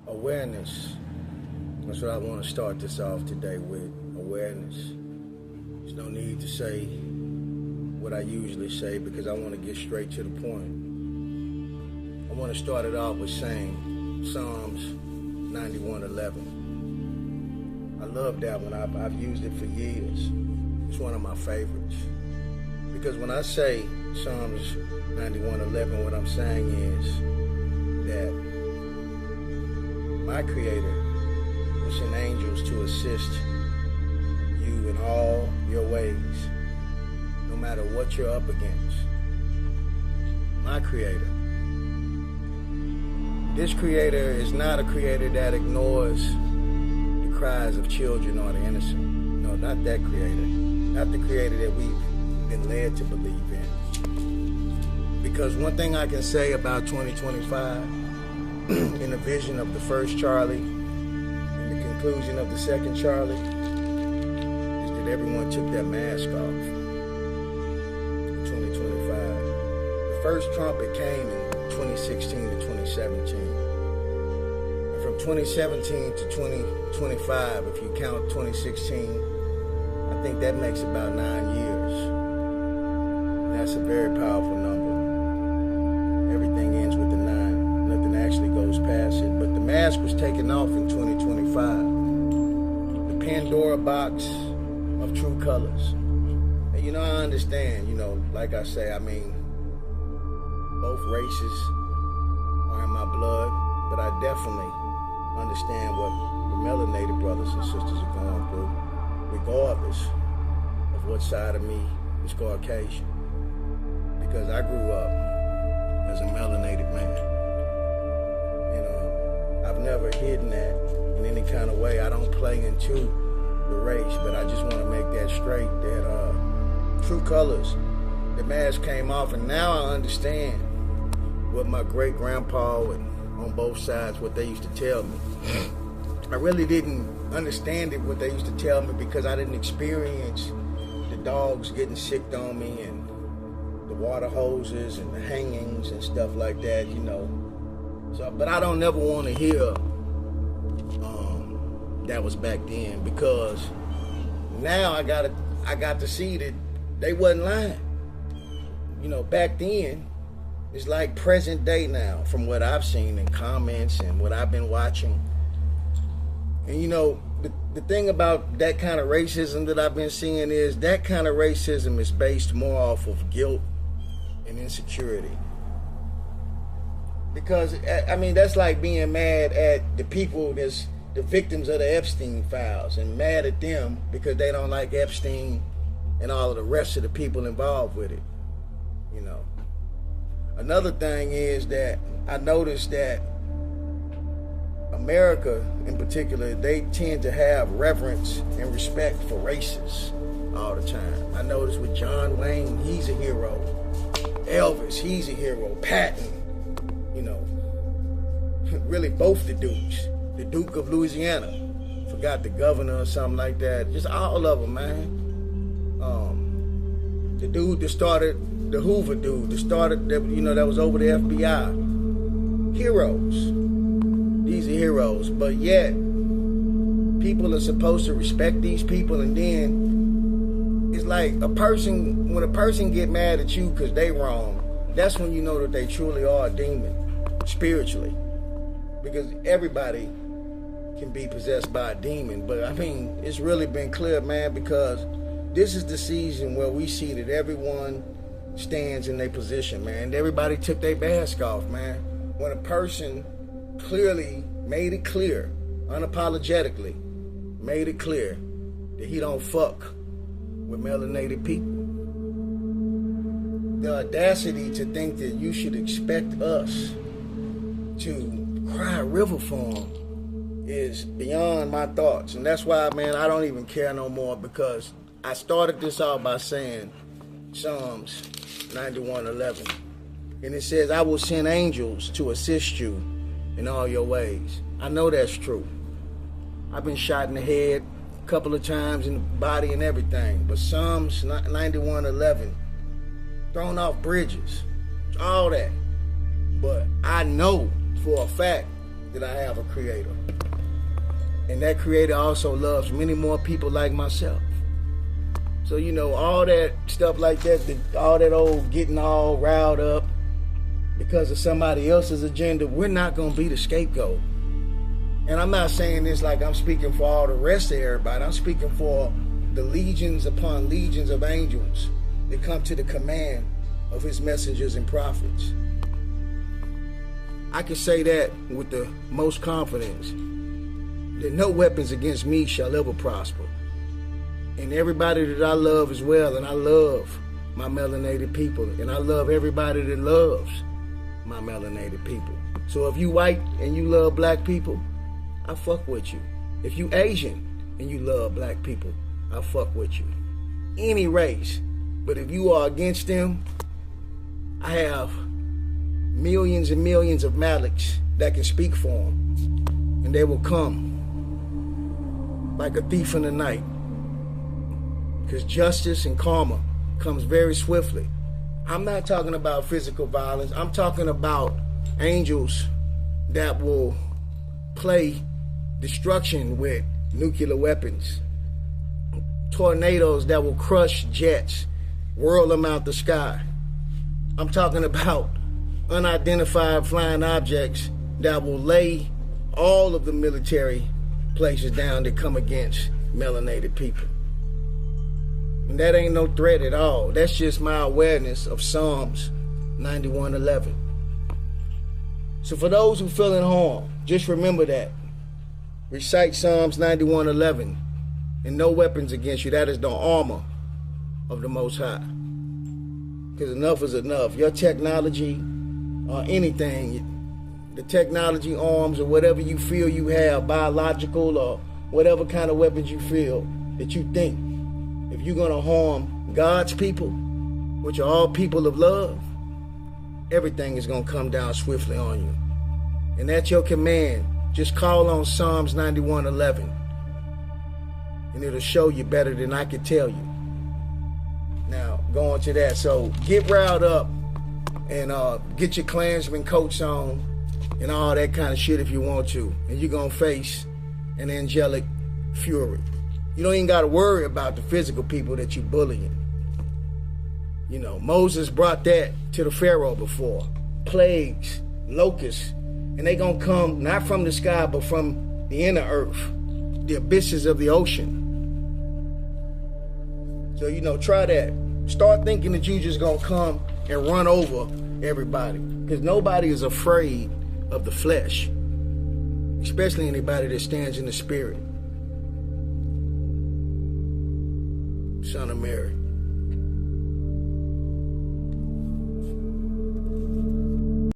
Awareness. That's what I want to start this off today with. Awareness. There's no need to say what I usually say because I want to get straight to the point. I want to start it off with saying Psalms 91:11. I love that one. I've used it for years. It's one of my favorites. Because when I say Psalms 91:11, what I'm saying is that my Creator will send angels to assist you in all your ways, no matter what you're up against. My Creator. This Creator is not a Creator that ignores the cries of children or the innocent. No, not that Creator. Not the Creator that we've been led to believe in. Because one thing I can say about 2025, in the vision of the first Charlie, in the conclusion of the second Charlie, is that everyone took their mask off in 2025. The first trumpet came in 2016 to 2017. And from 2017 to 2025, if you count 2016, I think that makes about 9 years. And that's a very powerful number. Everything ends with the 9. Nothing actually goes past it. But the mask was taken off in 2025. The Pandora box of true colors. And I understand, like I say, both races are in my blood, but I definitely understand what the melanated brothers and sisters are going through, regardless of what side of me is Caucasian. Because I grew up as a melanated man. I've never hidden that in any kind of way. I don't play into the race, but I just want to make that straight, that true colors, the mask came off, and now I understand what my great-grandpa on both sides, what they used to tell me. I really didn't understand it, what they used to tell me, because I didn't experience the dogs getting sicked on me and the water hoses and the hangings and stuff like that, So, but I don't never want to hear that was back then, because now I got to see that they wasn't lying. Back then, it's like present day now, from what I've seen in comments and what I've been watching. And the thing about that kind of racism that I've been seeing is that kind of racism is based more off of guilt and insecurity. Because, that's like being mad at the people that's the victims of the Epstein files and mad at them because they don't like Epstein and all of the rest of the people involved with it. Another thing is that I noticed that America in particular, they tend to have reverence and respect for races all the time. I noticed with John Wayne, he's a hero. Elvis, he's a hero. Patton, really both the dukes. The Duke of Louisiana, forgot the governor or something like that. Just all of them, man. The dude that started, the Hoover dude that started, that was over the FBI. Heroes. These are heroes, but yet people are supposed to respect these people, and then it's like when a person get mad at you because they wrong, that's when you know that they truly are a demon, spiritually. Because everybody can be possessed by a demon, but it's really been clear, man, because this is the season where we see that everyone stands in their position, man. Everybody took their mask off, man. When a person clearly made it clear, unapologetically made it clear that he don't fuck with melanated people. The audacity to think that you should expect us to cry a river for him is beyond my thoughts. And that's why, man, I don't even care no more, because I started this off by saying Psalms 91:11. And it says, I will send angels to assist you in all your ways. I know that's true. I've been shot in the head a couple of times, in the body and everything. But Psalms 91:11, thrown off bridges, all that. But I know for a fact that I have a creator. And that creator also loves many more people like myself. So, all that stuff like that, all that old getting all riled up because of somebody else's agenda, we're not going to be the scapegoat. And I'm not saying this like I'm speaking for all the rest of everybody. I'm speaking for the legions upon legions of angels that come to the command of his messengers and prophets. I can say that with the most confidence, that no weapons against me shall ever prosper. And everybody that I love as well, and I love my melanated people, and I love everybody that loves my melanated people. So if you white and you love black people, I fuck with you. If you Asian and you love black people, I fuck with you. Any race. But if you are against them, I have millions and millions of Maliks that can speak for them. And they will come like a thief in the night. Because justice and karma comes very swiftly. I'm not talking about physical violence. I'm talking about angels that will play destruction with nuclear weapons. Tornadoes that will crush jets, whirl them out the sky. I'm talking about unidentified flying objects that will lay all of the military places down that come against melanated people. And that ain't no threat at all. That's just my awareness of Psalms 91:11. So for those who feel harm, just remember that. Recite Psalms 91:11. And no weapons against you. That is the armor of the Most High. Because enough is enough. Your technology or anything, the technology arms or whatever you feel you have, biological or whatever kind of weapons you feel that you think, if you're going to harm God's people, which are all people of love, everything is going to come down swiftly on you. And at your command, just call on Psalms 91:11. And it'll show you better than I can tell you. Now, going to that. So get riled up and get your Klansman coats on and all that kind of shit if you want to. And you're going to face an angelic fury. You don't even got to worry about the physical people that you're bullying. Moses brought that to the Pharaoh before. Plagues, locusts. And they going to come not from the sky, but from the inner earth, the abysses of the ocean. So, try that. Start thinking that you just going to come and run over everybody. Because nobody is afraid of the flesh. Especially anybody that stands in the spirit. Son of Mary.